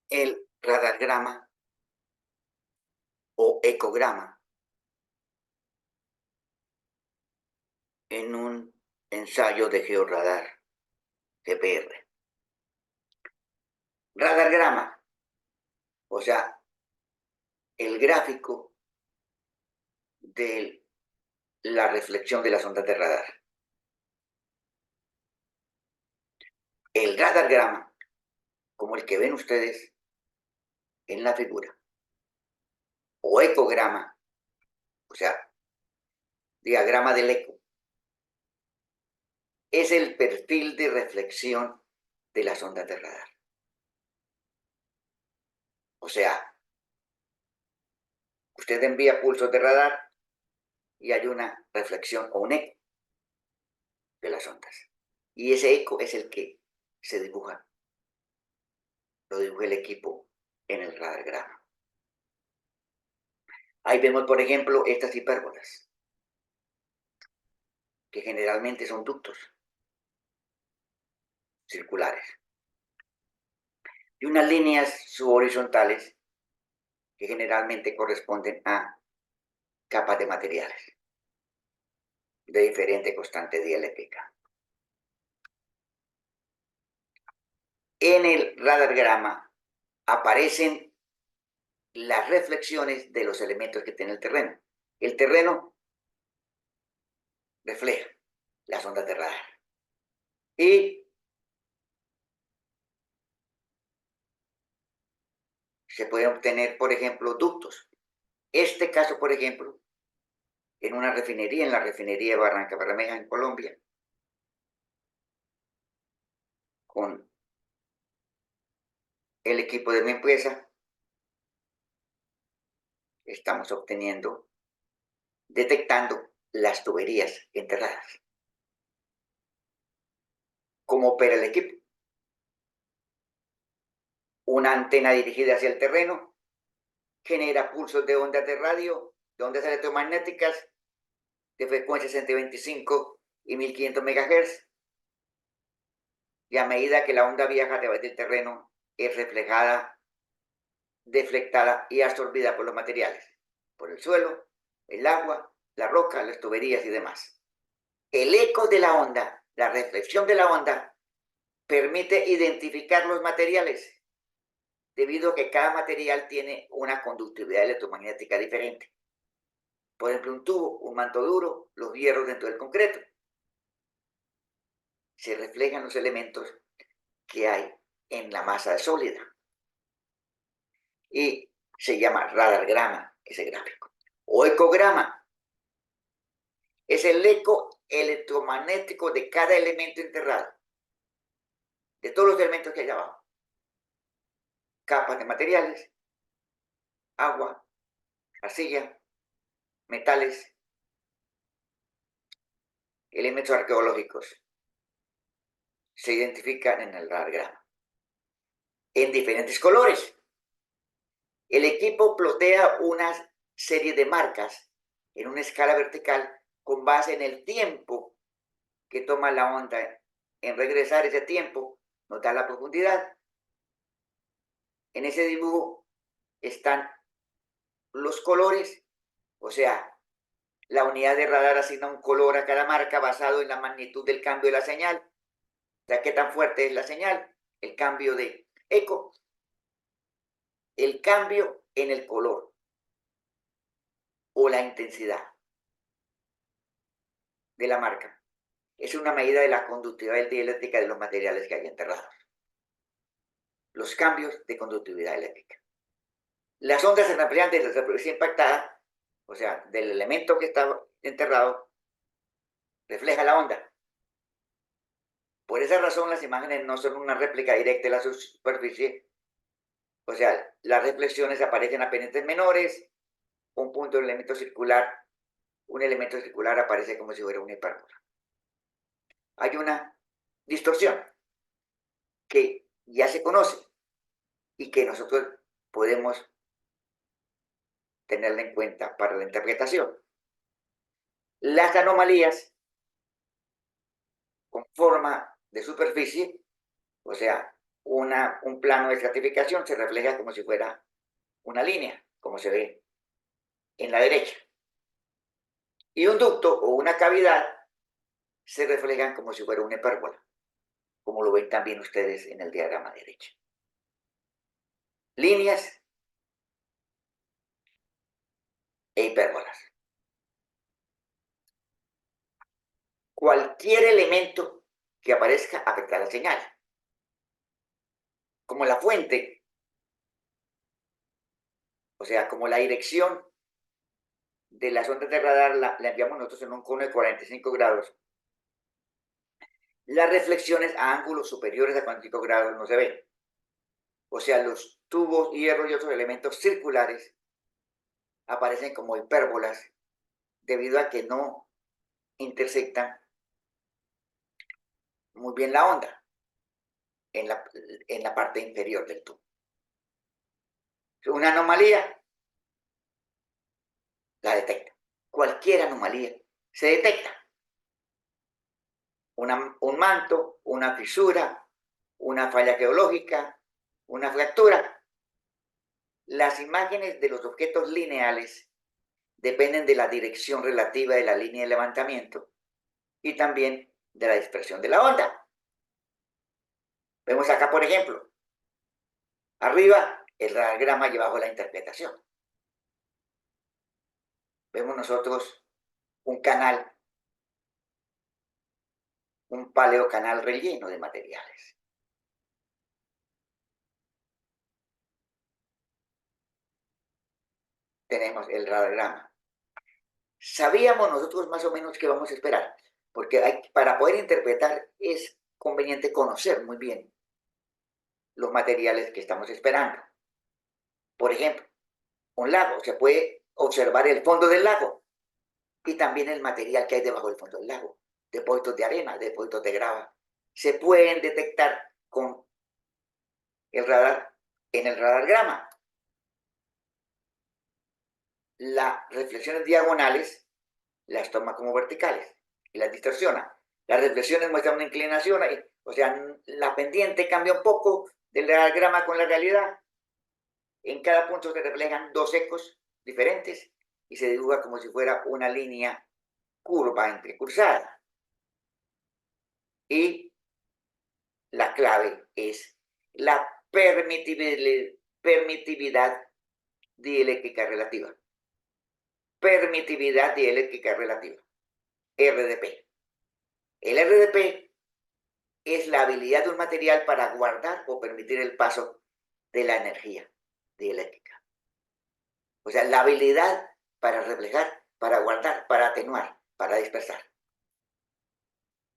el radargrama o ecograma en un ensayo de georradar GPR. Radargrama, o sea, el gráfico de la reflexión de las ondas de radar. El radargrama, como el que ven ustedes en la figura, o ecograma, o sea, diagrama del eco, es el perfil de reflexión de las ondas de radar. O sea, usted envía pulsos de radar y hay una reflexión o un eco de las ondas. Y ese eco es el que se dibuja, lo dibuja el equipo en el radargrama. Ahí vemos, por ejemplo, estas hipérbolas, que generalmente son ductos circulares, y unas líneas subhorizontales que generalmente corresponden a capas de materiales de diferente constante dieléctrica. En el radargrama aparecen las reflexiones de los elementos que tiene el terreno. El terreno refleja las ondas de radar. Y se pueden obtener, por ejemplo, ductos. Este caso, por ejemplo, en una refinería, en la refinería de Barranca Bermeja, en Colombia, con el equipo de mi empresa, estamos obteniendo, detectando las tuberías enterradas. ¿Cómo opera el equipo? Una antena dirigida hacia el terreno genera pulsos de ondas de radio, de ondas electromagnéticas de frecuencias entre 25 y 1500 MHz. Y a medida que la onda viaja a través del terreno, es reflejada, deflectada y absorbida por los materiales, por el suelo, el agua, la roca, las tuberías y demás. El eco de la onda, la reflexión de la onda, permite identificar los materiales, debido a que cada material tiene una conductividad electromagnética diferente. Por ejemplo, un tubo, un manto duro, los hierros dentro del concreto. Se reflejan los elementos que hay en la masa sólida. Y se llama radargrama, ese gráfico. O ecograma. Es el eco electromagnético de cada elemento enterrado. De todos los elementos que hay abajo. Capas de materiales, agua, arcilla, metales, elementos arqueológicos. Se identifican en el radargrama. En diferentes colores. El equipo plotea una serie de marcas en una escala vertical con base en el tiempo que toma la onda en regresar. Ese tiempo nos da la profundidad. En ese dibujo están los colores, o sea, la unidad de radar asigna un color a cada marca basado en la magnitud del cambio de la señal, o sea, qué tan fuerte es la señal, el cambio de eco, el cambio en el color o la intensidad de la marca. Es una medida de la conductividad dieléctrica de los materiales que hay enterrados. Los cambios de conductividad eléctrica. Las ondas se reflejan desde la superficie impactada, o sea, del elemento que está enterrado, refleja la onda. Por esa razón, las imágenes no son una réplica directa de la superficie, o sea, las reflexiones aparecen a pendientes menores, un punto del elemento circular, un elemento circular aparece como si fuera una hipérbola. Hay una distorsión que ya se conoce y que nosotros podemos tenerla en cuenta para la interpretación. Las anomalías con forma de superficie, o sea, un plano de estratificación se refleja como si fuera una línea, como se ve en la derecha. Y un ducto o una cavidad se reflejan como si fuera una hipérbola, como lo ven también ustedes en el diagrama derecho. Líneas e hipérbolas. Cualquier elemento que aparezca afecta la señal. Como la fuente, o sea, como la dirección de las ondas de radar la enviamos nosotros en un cono de 45 grados, las reflexiones a ángulos superiores a 45 grados no se ven. O sea, los tubos, hierro y otros elementos circulares aparecen como hipérbolas debido a que no intersectan muy bien la onda en la parte inferior del tubo. Una anomalía la detecta. Cualquier anomalía se detecta. Un manto, una fisura, una falla geológica, una fractura. Las imágenes de los objetos lineales dependen de la dirección relativa de la línea de levantamiento y también de la dispersión de la onda. Vemos acá, por ejemplo, arriba el radiograma y abajo la interpretación. Vemos nosotros un canal, un paleocanal relleno de materiales. Tenemos el radiograma. Sabíamos nosotros más o menos qué vamos a esperar, porque para poder interpretar es conveniente conocer muy bien los materiales que estamos esperando. Por ejemplo, un lago, se puede observar el fondo del lago y también el material que hay debajo del fondo del lago, depósitos de arena, depósitos de grava. Se pueden detectar con el radar, en el radargrama. Las reflexiones diagonales las toma como verticales y las distorsiona. Las reflexiones muestran una inclinación, o sea, la pendiente cambia un poco del diagrama con la realidad. En cada punto se reflejan dos ecos diferentes y se dibuja como si fuera una línea curva entrecruzada. Y la clave es la permitividad dieléctrica relativa. Permitividad dieléctrica relativa. RDP. El RDP es la habilidad de un material para guardar o permitir el paso de la energía dieléctrica. O sea, la habilidad para reflejar, para guardar, para atenuar, para dispersar.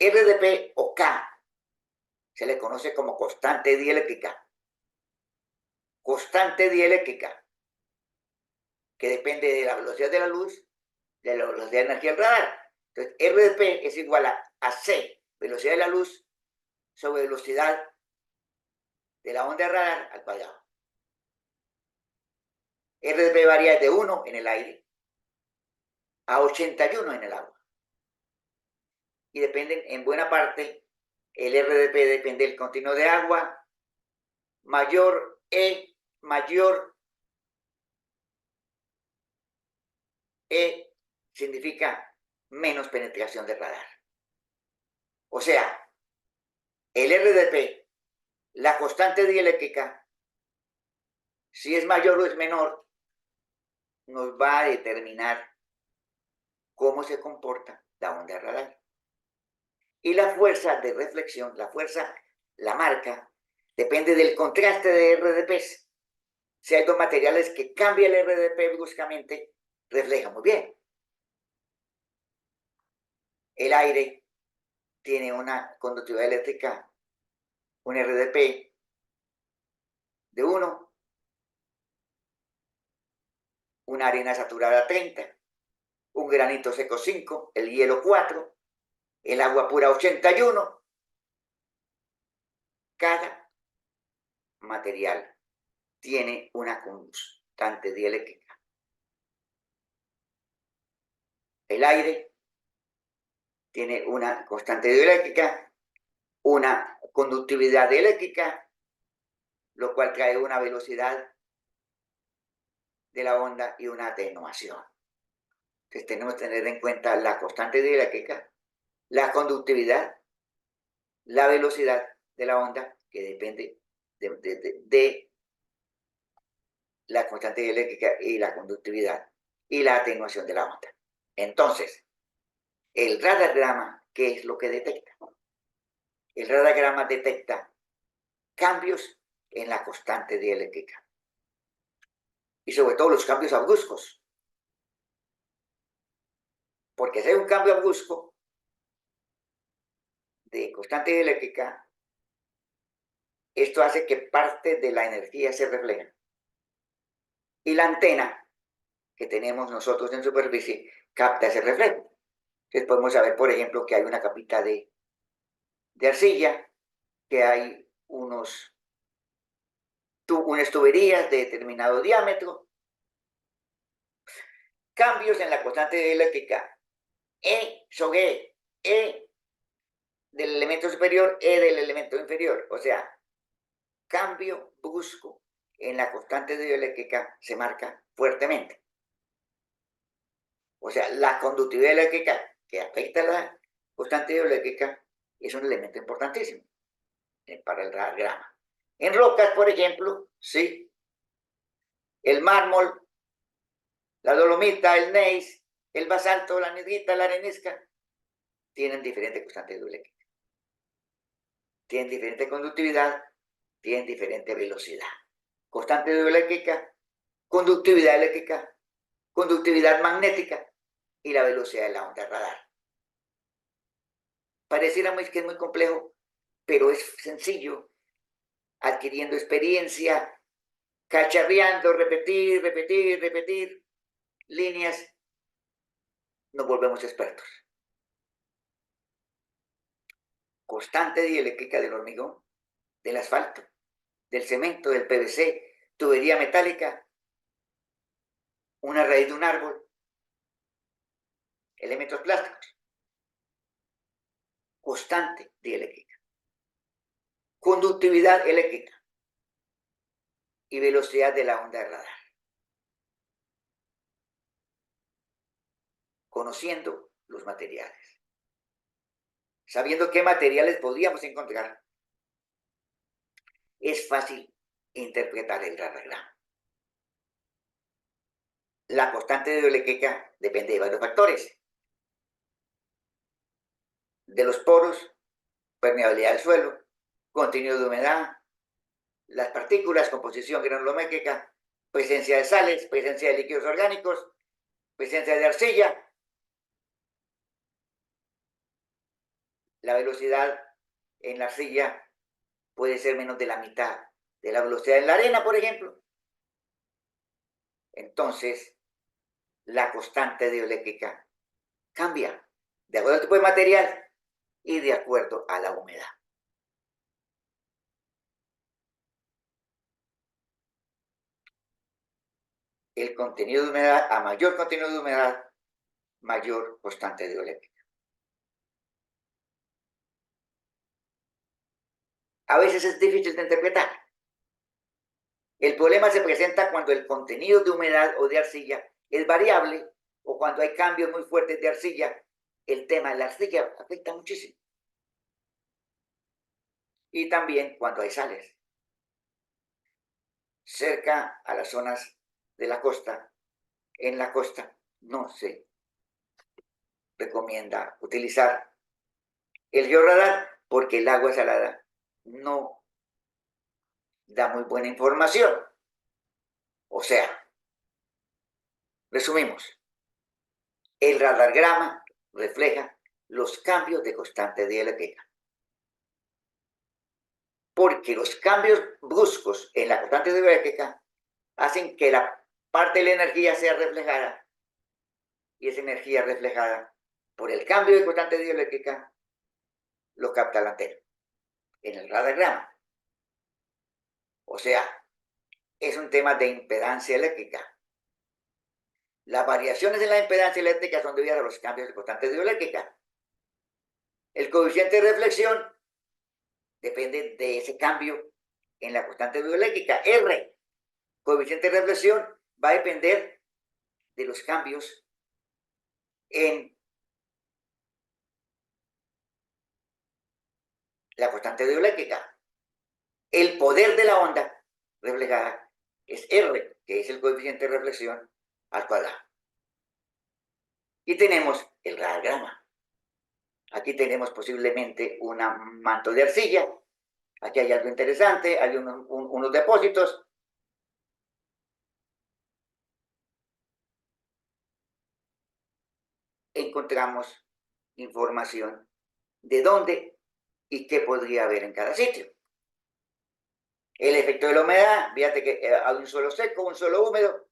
RDP o K se le conoce como constante dieléctrica. Constante dieléctrica, que depende de la velocidad de la luz, de la velocidad de energía del radar. Entonces, RDP es igual a C, velocidad de la luz, sobre velocidad de la onda de radar al cuadrado. RDP varía de 1 en el aire a 81 en el agua. Y dependen, en buena parte, el RDP depende del continuo de agua, mayor E significa menos penetración de radar. O sea, el RDP, la constante dieléctrica, si es mayor o es menor, nos va a determinar cómo se comporta la onda de radar. Y la fuerza de reflexión, la marca, depende del contraste de RDPs. Si hay dos materiales que cambian el RDP bruscamente, refleja muy bien. El aire tiene una conductividad eléctrica, un RDP de 1, una arena saturada 30, un granito seco 5, el hielo 4, el agua pura 81. Cada material tiene una constante dieléctrica. El aire tiene una constante dieléctrica, una conductividad dieléctrica lo cual trae una velocidad de la onda y una atenuación. Entonces tenemos que tener en cuenta la constante dieléctrica, la conductividad, la velocidad de la onda, que depende de la constante dieléctrica y la conductividad y la atenuación de la onda. Entonces, el radagrama, ¿qué es lo que detecta? El radagrama detecta cambios en la constante dieléctrica y sobre todo los cambios bruscos, porque si hay un cambio brusco de constante dieléctrica, esto hace que parte de la energía se refleje y la antena que tenemos nosotros en superficie capta ese reflejo. Entonces podemos saber, por ejemplo, que hay una capita de arcilla, que hay unas tuberías de determinado diámetro, cambios en la constante dieléctrica E sobre E del elemento superior, E del elemento inferior. O sea, cambio brusco en la constante dieléctrica se marca fuertemente. O sea, la conductividad eléctrica que afecta a la constante dieléctrica es un elemento importantísimo para el radiograma. En rocas, por ejemplo, sí, el mármol, la dolomita, el gneiss, el basalto, la negrita, la arenisca, tienen diferente constante dieléctrica, tienen diferente conductividad, tienen diferente velocidad. Constante dieléctrica, conductividad eléctrica, conductividad magnética y la velocidad de la onda radar. Pareciera que es muy complejo, pero es sencillo, adquiriendo experiencia, cacharreando, repetir líneas, nos volvemos expertos. Constante dieléctrica del hormigón, del asfalto, del cemento, del PVC, tubería metálica, una raíz de un árbol, elementos plásticos. Constante dieléctrica. Conductividad eléctrica y velocidad de la onda de radar. Conociendo los materiales, sabiendo qué materiales podíamos encontrar, es fácil interpretar el radagrama. La constante dieléctrica depende de varios factores, de los poros, permeabilidad del suelo, contenido de humedad, las partículas, composición granulométrica, presencia de sales, presencia de líquidos orgánicos, presencia de arcilla, la velocidad en la arcilla puede ser menos de la mitad de la velocidad en la arena, por ejemplo. Entonces, la constante dieléctrica cambia de acuerdo al tipo de material y de acuerdo a la humedad. El contenido de humedad, a mayor contenido de humedad, mayor constante dieléctrica. A veces es difícil de interpretar. El problema se presenta cuando el contenido de humedad o de arcilla es variable o cuando hay cambios muy fuertes de arcilla. El tema de la arcilla afecta muchísimo. Y también cuando hay sales. Cerca a las zonas de la costa, en la costa no se recomienda utilizar el georradar porque el agua salada no da muy buena información. O sea, resumimos, el radargrama refleja los cambios de constante dieléctrica. Porque los cambios bruscos en la constante dieléctrica hacen que la parte de la energía sea reflejada y esa energía reflejada por el cambio de constante dieléctrica lo capta la antena en el radargrama. O sea, es un tema de impedancia eléctrica. Las variaciones en la impedancia eléctrica son debidas a los cambios de constante dieléctrica. El coeficiente de reflexión depende de ese cambio en la constante bioeléctrica, R, coeficiente de reflexión, va a depender de los cambios en la constante bioeléctrica. El poder de la onda reflejada es R, que es el coeficiente de reflexión al cuadrado. Y tenemos el radiograma. Aquí tenemos posiblemente un manto de arcilla. Aquí hay algo interesante, hay unos depósitos. Encontramos información de dónde y qué podría haber en cada sitio. El efecto de la humedad, fíjate que hay un suelo seco, un suelo húmedo.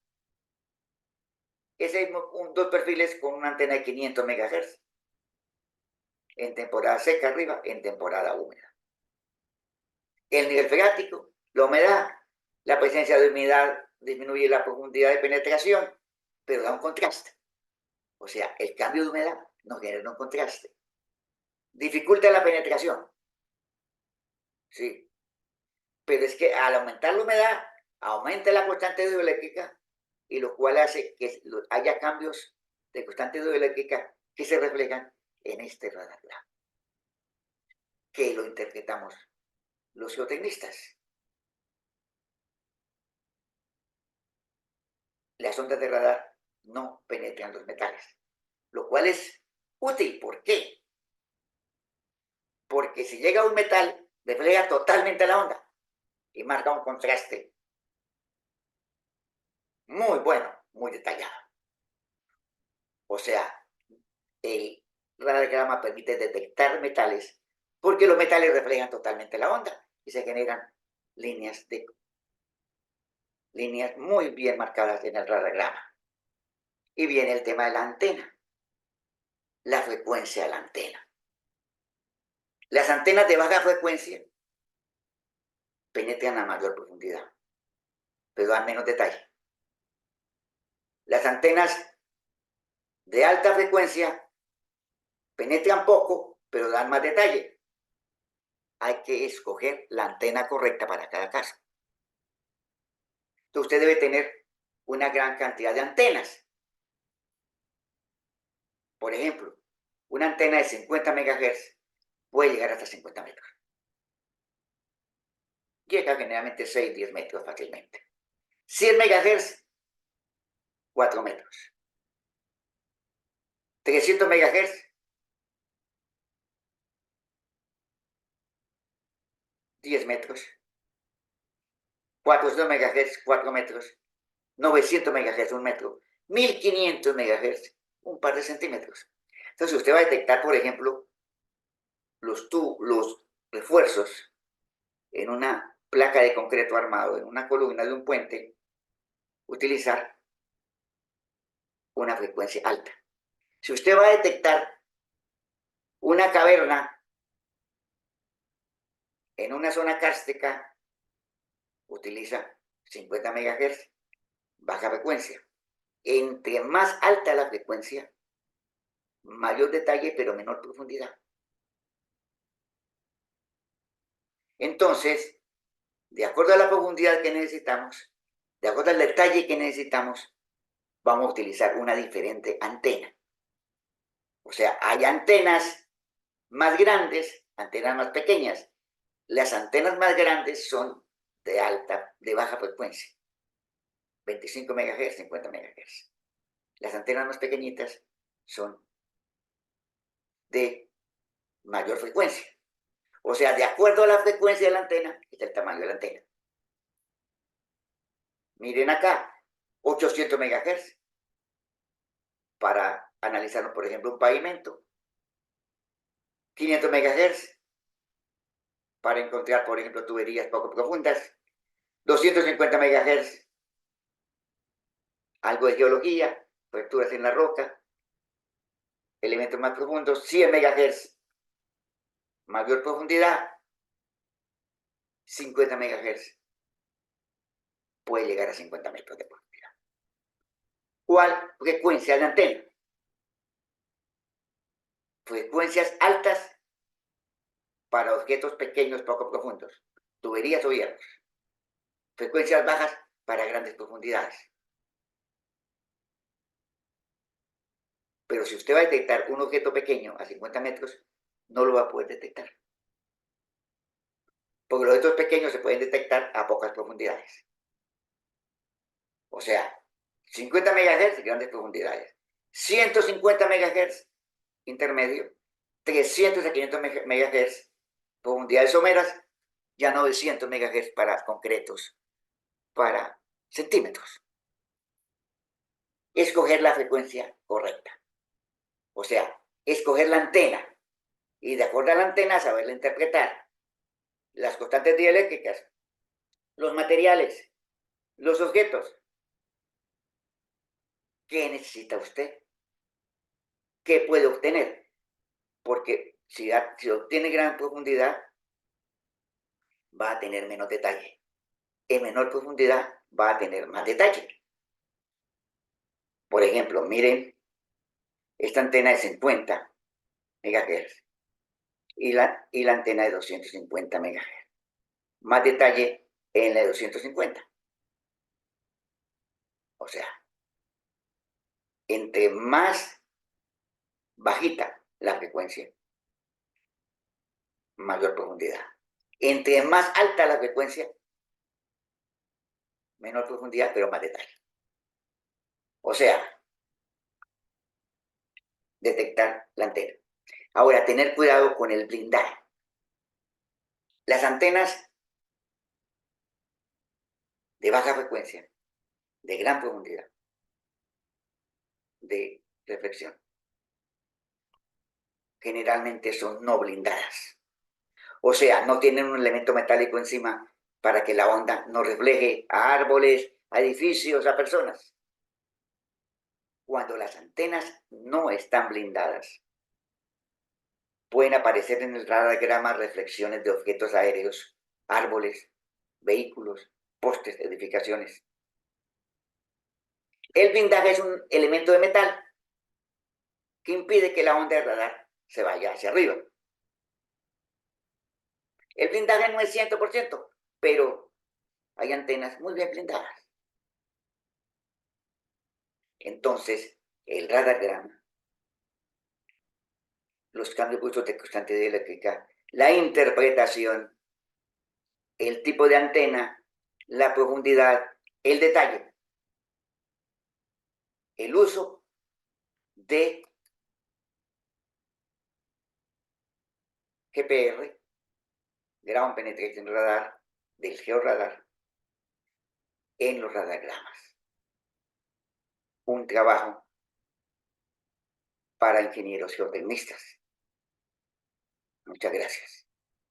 Ese dos perfiles con una antena de 500 MHz. En temporada seca arriba, en temporada húmeda. El nivel freático, la humedad, la presencia de humedad disminuye la profundidad de penetración, pero da un contraste. O sea, el cambio de humedad nos genera un contraste. Dificulta la penetración. Sí. Pero es que al aumentar la humedad, aumenta la constante hidroeléctrica, y lo cual hace que haya cambios de constante hidroeléctrica que se reflejan en este radar, que lo interpretamos los geotecnistas. Las ondas de radar no penetran los metales, lo cual es útil. ¿Por qué? Porque si llega un metal, refleja totalmente la onda y marca un contraste muy bueno, muy detallado. O sea, el radiograma permite detectar metales porque los metales reflejan totalmente la onda y se generan líneas muy bien marcadas en el radiograma. Y viene el tema de la antena, la frecuencia de la antena. Las antenas de baja frecuencia penetran a mayor profundidad, pero dan menos detalle. Las antenas de alta frecuencia penetran poco, pero dan más detalle. Hay que escoger la antena correcta para cada caso. Entonces usted debe tener una gran cantidad de antenas. Por ejemplo, una antena de 50 MHz puede llegar hasta 50 metros. Llega generalmente 6, 10 metros fácilmente. 100 MHz, 4 metros. 300 MHz, 10 metros. 400 MHz, 4 metros. 900 MHz, 1 metro. 1500 MHz, un par de centímetros. Entonces usted va a detectar, por ejemplo, los refuerzos en una placa de concreto armado, en una columna de un puente, utilizar una frecuencia alta. Si usted va a detectar una caverna en una zona kárstica, utiliza 50 MHz, baja frecuencia. Entre más alta la frecuencia, mayor detalle, pero menor profundidad. Entonces, de acuerdo a la profundidad que necesitamos, de acuerdo al detalle que necesitamos, vamos a utilizar una diferente antena. O sea, hay antenas más grandes, antenas más pequeñas. Las antenas más grandes son de baja frecuencia, 25 MHz, 50 MHz. Las antenas más pequeñitas son de mayor frecuencia. O sea, de acuerdo a la frecuencia de la antena, está el tamaño de la antena. Miren acá, 800 MHz para analizar, por ejemplo, un pavimento. 500 MHz para encontrar, por ejemplo, tuberías poco profundas. 250 MHz, algo de geología, fracturas en la roca, elementos más profundos. 100 MHz, mayor profundidad. 50 MHz, puede llegar a 50 metros de profundidad. ¿Cuál frecuencia de antena? Frecuencias altas para objetos pequeños poco profundos, tuberías o hierros. frecuencias bajas para grandes profundidades. Pero si usted va a detectar un objeto pequeño a 50 metros, no lo va a poder detectar. Porque los objetos pequeños se pueden detectar a pocas profundidades. O sea, 50 MHz, grandes profundidades. 150 MHz, intermedio. 300 a 500 MHz, profundidades someras. Ya 900 MHz para concretos, para centímetros. Escoger la frecuencia correcta. O sea, escoger la antena. Y de acuerdo a la antena, saberla interpretar. Las constantes dieléctricas, los materiales, los objetos. ¿Qué necesita usted? ¿Qué puede obtener? Porque si obtiene gran profundidad, va a tener menos detalle. En menor profundidad va a tener más detalle. Por ejemplo, miren esta antena de 50 MHz y la antena de 250 MHz. Más detalle en la de 250. O sea, entre más bajita la frecuencia, mayor profundidad. Entre más alta la frecuencia, menor profundidad, pero más detalle. O sea, detectar la antena. Ahora, tener cuidado con el blindaje. Las antenas de baja frecuencia, de gran profundidad, de reflexión, generalmente son no blindadas. O sea, no tienen un elemento metálico encima para que la onda no refleje a árboles, a edificios, a personas. Cuando las antenas no están blindadas, pueden aparecer en el radagrama reflexiones de objetos aéreos, árboles, vehículos, postes, edificaciones. El blindaje es un elemento de metal que impide que la onda de radar se vaya hacia arriba. El blindaje no es 100%, pero hay antenas muy bien blindadas. Entonces, el radagrama, los cambios bruscos de constante dieléctrica, la interpretación, el tipo de antena, la profundidad, el detalle, el uso de GPR, Ground Penetration Radar, del georradar, en los radagramas. Un trabajo para ingenieros geotecnistas. Muchas gracias.